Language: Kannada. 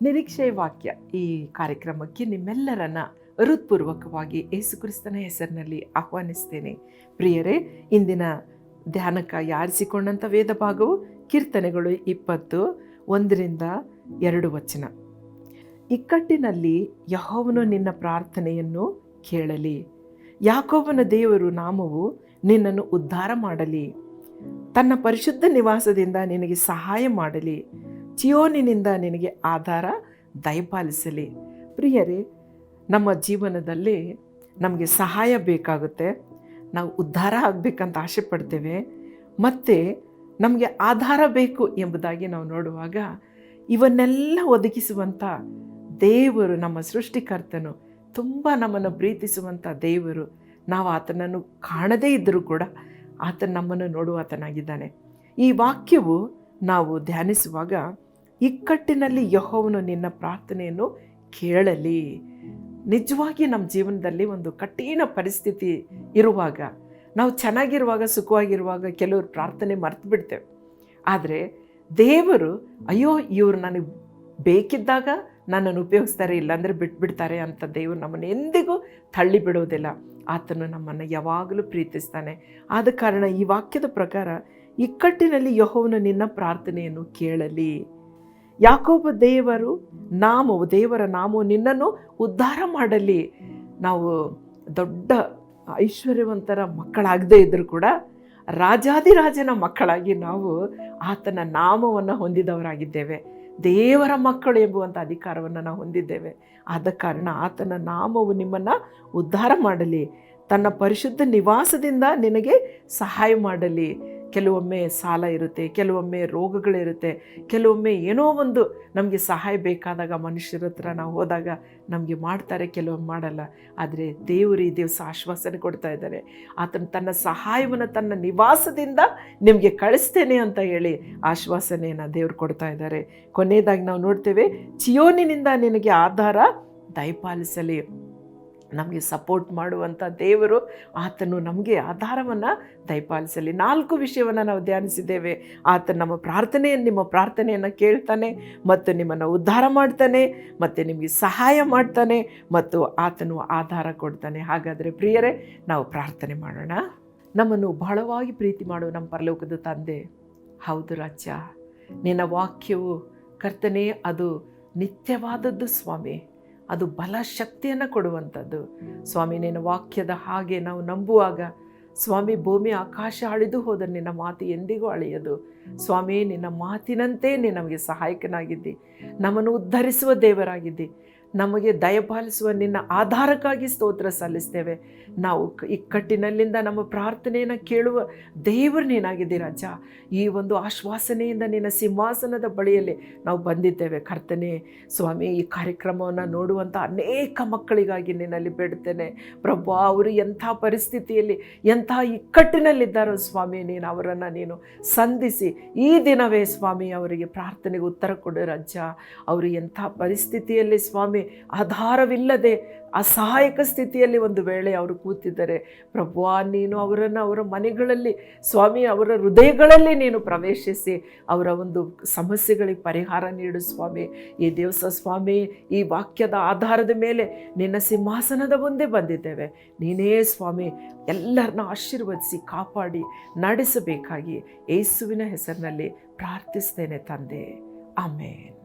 ನಿರೀಕ್ಷೆಯ ವಾಕ್ಯ ಈ ಕಾರ್ಯಕ್ರಮಕ್ಕೆ ನಿಮ್ಮೆಲ್ಲರನ್ನ ಹೃತ್ಪೂರ್ವಕವಾಗಿ ಯೇಸುಕ್ರಿಸ್ತನ ಹೆಸರಿನಲ್ಲಿ ಆಹ್ವಾನಿಸ್ತೇನೆ. ಪ್ರಿಯರೇ, ಇಂದಿನ ಧ್ಯಾನಕ್ಕಾಗಿ ಆರಿಸಿಕೊಂಡಂಥ ವೇದ ಭಾಗವು ಕೀರ್ತನೆಗಳು 21-2 ಇಕ್ಕಟ್ಟಿನಲ್ಲಿ ಯೆಹೋವನು ನಿನ್ನ ಪ್ರಾರ್ಥನೆಯನ್ನು ಕೇಳಲಿ. ಯಾಕೋಬನ ದೇವರು ನಾಮವು ನಿನ್ನನ್ನು ಉದ್ಧಾರ ಮಾಡಲಿ. ತನ್ನ ಪರಿಶುದ್ಧ ನಿವಾಸದಿಂದ ನಿನಗೆ ಸಹಾಯ ಮಾಡಲಿ. ಚಿಯೋನಿನಿಂದ ನಿನಗೆ ಆಧಾರ ದಯಪಾಲಿಸಲಿ. ಪ್ರಿಯರೇ, ನಮ್ಮ ಜೀವನದಲ್ಲಿ ನಮಗೆ ಸಹಾಯ ಬೇಕಾಗುತ್ತೆ. ನಾವು ಉದ್ಧಾರ ಆಗಬೇಕಂತ ಆಸೆ ಪಡ್ತೇವೆ. ಮತ್ತು ನಮಗೆ ಆಧಾರ ಬೇಕು ಎಂಬುದಾಗಿ ನಾವು ನೋಡುವಾಗ ಇವನ್ನೆಲ್ಲ ಒದಗಿಸುವಂಥ ದೇವರು, ನಮ್ಮ ಸೃಷ್ಟಿಕರ್ತನು, ತುಂಬ ನಮ್ಮನ್ನು ಪ್ರೀತಿಸುವಂಥ ದೇವರು. ನಾವು ಆತನನ್ನು ಕಾಣದೇ ಇದ್ದರೂ ಕೂಡ ಆತನ ನಮ್ಮನ್ನು ನೋಡುವಾತನಾಗಿದ್ದಾನೆ. ಈ ವಾಕ್ಯವು ನಾವು ಧ್ಯಾನಿಸುವಾಗ, ಇಕ್ಕಟ್ಟಿನಲ್ಲಿ ಯೆಹೋವನು ನಿನ್ನ ಪ್ರಾರ್ಥನೆಯನ್ನು ಕೇಳಲಿ. ನಿಜವಾಗಿ ನಮ್ಮ ಜೀವನದಲ್ಲಿ ಒಂದು ಕಠಿಣ ಪರಿಸ್ಥಿತಿ ಇರುವಾಗ, ನಾವು ಚೆನ್ನಾಗಿರುವಾಗ, ಸುಖವಾಗಿರುವಾಗ ಕೆಲವರು ಪ್ರಾರ್ಥನೆ ಮರ್ತು ಬಿಡ್ತೇವೆ. ಆದರೆ ದೇವರು, ಅಯ್ಯೋ ಇವರು ನನಗೆ ಬೇಕಿದ್ದಾಗ ನನ್ನನ್ನು ಉಪಯೋಗಿಸ್ತಾರೆ, ಇಲ್ಲಾಂದರೆ ಬಿಟ್ಬಿಡ್ತಾರೆ ಅಂತ ದೇವರು ನಮ್ಮನ್ನು ಎಂದಿಗೂ ತಳ್ಳಿ ಬಿಡೋದಿಲ್ಲ. ಆತನು ನಮ್ಮನ್ನು ಯಾವಾಗಲೂ ಪ್ರೀತಿಸ್ತಾನೆ. ಆದ ಕಾರಣ ಈ ವಾಕ್ಯದ ಪ್ರಕಾರ ಇಕ್ಕಟ್ಟಿನಲ್ಲಿ ಯೆಹೋವನು ನಿನ್ನ ಪ್ರಾರ್ಥನೆಯನ್ನು ಕೇಳಲಿ. ಯಾಕೋಬ ದೇವರ ನಾಮವು ನಿನ್ನನ್ನು ಉದ್ಧಾರ ಮಾಡಲಿ. ನಾವು ದೊಡ್ಡ ಐಶ್ವರ್ಯವಂತರ ಮಕ್ಕಳಾಗದೇ ಇದ್ದರೂ ಕೂಡ ರಾಜಾದಿರಾಜನ ಮಕ್ಕಳಾಗಿ ನಾವು ಆತನ ನಾಮವನ್ನು ಹೊಂದಿದವರಾಗಿದ್ದೇವೆ. ದೇವರ ಮಕ್ಕಳು ಎಂಬುವಂಥ ಅಧಿಕಾರವನ್ನು ನಾವು ಹೊಂದಿದ್ದೇವೆ. ಆದ ಕಾರಣ ಆತನ ನಾಮವು ನಿಮ್ಮನ್ನು ಉದ್ಧಾರ ಮಾಡಲಿ. ತನ್ನ ಪರಿಶುದ್ಧ ನಿವಾಸದಿಂದ ನಿನಗೆ ಸಹಾಯ ಮಾಡಲಿ. ಕೆಲವೊಮ್ಮೆ ಸಾಲ ಇರುತ್ತೆ, ಕೆಲವೊಮ್ಮೆ ರೋಗಗಳಿರುತ್ತೆ, ಕೆಲವೊಮ್ಮೆ ಏನೋ ಒಂದು ನಮಗೆ ಸಹಾಯ ಬೇಕಾದಾಗ ಮನುಷ್ಯರ ಹತ್ರ ನಾವು ಹೋದಾಗ ನಮಗೆ ಮಾಡ್ತಾರೆ, ಕೆಲವೊಮ್ಮೆ ಮಾಡಲ್ಲ. ಆದರೆ ದೇವರು ಈ ದಿವಸ ಆಶ್ವಾಸನೆ ಕೊಡ್ತಾ ಇದ್ದಾರೆ. ಆತನು ತನ್ನ ಸಹಾಯವನ್ನು ತನ್ನ ನಿವಾಸದಿಂದ ನಿಮಗೆ ಕಳಿಸ್ತೇನೆ ಅಂತ ಹೇಳಿ ಆಶ್ವಾಸನೆಯನ್ನು ದೇವರು ಕೊಡ್ತಾ ಇದ್ದಾರೆ. ಕೊನೆಯದಾಗಿ ನಾವು ನೋಡ್ತೇವೆ, ಚಿಯೋನಿನಿಂದ ನಿನಗೆ ಆಧಾರ ದಯಪಾಲಿಸಲಿ. ನಮಗೆ ಸಪೋರ್ಟ್ ಮಾಡುವಂಥ ದೇವರು, ಆತನು ನಮಗೆ ಆಧಾರವನ್ನು ದಯಪಾಲಿಸಲಿ. 4 ವಿಷಯವನ್ನು ನಾವು ಧ್ಯಾನಿಸಿದ್ದೇವೆ. ಆತನು ನಿಮ್ಮ ಪ್ರಾರ್ಥನೆಯನ್ನು ಕೇಳ್ತಾನೆ, ಮತ್ತು ನಿಮ್ಮನ್ನು ಉದ್ಧಾರ ಮಾಡ್ತಾನೆ, ಮತ್ತು ನಿಮಗೆ ಸಹಾಯ ಮಾಡ್ತಾನೆ, ಮತ್ತು ಆತನು ಆಧಾರ ಕೊಡ್ತಾನೆ. ಹಾಗಾದರೆ ಪ್ರಿಯರೇ, ನಾವು ಪ್ರಾರ್ಥನೆ ಮಾಡೋಣ. ನಮ್ಮನ್ನು ಬಹಳವಾಗಿ ಪ್ರೀತಿ ಮಾಡುವ ನಮ್ಮ ಪರಲೋಕದ ತಂದೆ, ಹೌದು ರಾಜ, ನಿನ್ನ ವಾಕ್ಯವು ಕರ್ತನೇ ಅದು ನಿತ್ಯವಾದದ್ದು ಸ್ವಾಮಿ. ಅದು ಬಲ ಶಕ್ತಿಯನ್ನು ಕೊಡುವಂಥದ್ದು ಸ್ವಾಮಿ. ನಿನ್ನ ವಾಕ್ಯದ ಹಾಗೆ ನಾವು ನಂಬುವಾಗ ಸ್ವಾಮಿ, ಭೂಮಿ ಆಕಾಶ ಅಳಿದು ಹೋದರೆ ನಿನ್ನ ಮಾತು ಎಂದಿಗೂ ಅಳೆಯದು ಸ್ವಾಮಿ. ನಿನ್ನ ಮಾತಿನಂತೆ ನೀನು ನಮಗೆ ಸಹಾಯಕನಾಗಿದ್ದಿ, ನಮ್ಮನ್ನು ಉದ್ಧರಿಸುವ ದೇವರಾಗಿದ್ದಿ. ನಮಗೆ ದಯಪಾಲಿಸುವ ನಿನ್ನ ಆಧಾರಕ್ಕಾಗಿ ಸ್ತೋತ್ರ ಸಲ್ಲಿಸ್ತೇವೆ. ನಾವು ಇಕ್ಕಟ್ಟಿನಲ್ಲಿಂದ ನಮ್ಮ ಪ್ರಾರ್ಥನೆಯನ್ನು ಕೇಳುವ ದೇವರು ನೀನಾಗಿದ್ದಿ ರಾಜ. ಈ ಒಂದು ಆಶ್ವಾಸನೆಯಿಂದ ನಿನ್ನ ಸಿಂಹಾಸನದ ಬಳಿಯಲ್ಲಿ ನಾವು ಬಂದಿದ್ದೇವೆ ಕರ್ತನೇ. ಸ್ವಾಮಿ, ಈ ಕಾರ್ಯಕ್ರಮವನ್ನು ನೋಡುವಂಥ ಅನೇಕ ಮಕ್ಕಳಿಗಾಗಿ ನಿನ್ನಲ್ಲಿ ಬೇಡ್ತೇನೆ ಪ್ರಭು. ಅವರು ಎಂಥ ಪರಿಸ್ಥಿತಿಯಲ್ಲಿ, ಎಂಥ ಇಕ್ಕಟ್ಟಿನಲ್ಲಿದ್ದಾರೋ ಸ್ವಾಮಿ, ಅವರನ್ನು ಸಂಧಿಸಿ ಈ ದಿನವೇ ಸ್ವಾಮಿ ಅವರಿಗೆ ಪ್ರಾರ್ಥನೆಗೆ ಉತ್ತರ ಕೊಡು ರಾಜ. ಅವರು ಎಂಥ ಪರಿಸ್ಥಿತಿಯಲ್ಲಿ ಸ್ವಾಮಿ ಆಧಾರವಿಲ್ಲದೆ ಅಸಹಾಯಕ ಸ್ಥಿತಿಯಲ್ಲಿ ಒಂದು ವೇಳೆ ಅವರು ಕೂತಿದ್ದಾರೆ ಪ್ರಭು, ನೀನು ಅವರನ್ನು ಅವರ ಮನೆಗಳಲ್ಲಿ ಸ್ವಾಮಿ, ಅವರ ಹೃದಯಗಳಲ್ಲಿ ನೀನು ಪ್ರವೇಶಿಸಿ ಅವರ ಒಂದು ಸಮಸ್ಯೆಗಳಿಗೆ ಪರಿಹಾರ ನೀಡು ಸ್ವಾಮಿ. ಈ ದಿವಸ ಸ್ವಾಮಿ, ಈ ವಾಕ್ಯದ ಆಧಾರದ ಮೇಲೆ ನಿನ್ನ ಸಿಂಹಾಸನದ ಮುಂದೆ ಬಂದಿದ್ದೇವೆ. ನೀನೇ ಸ್ವಾಮಿ ಎಲ್ಲರನ್ನ ಆಶೀರ್ವದಿಸಿ ಕಾಪಾಡಿ ನಡೆಸಬೇಕಾಗಿ ಯೇಸುವಿನ ಹೆಸರಿನಲ್ಲಿ ಪ್ರಾರ್ಥಿಸ್ತೇನೆ ತಂದೆ. ಆಮೇನ್.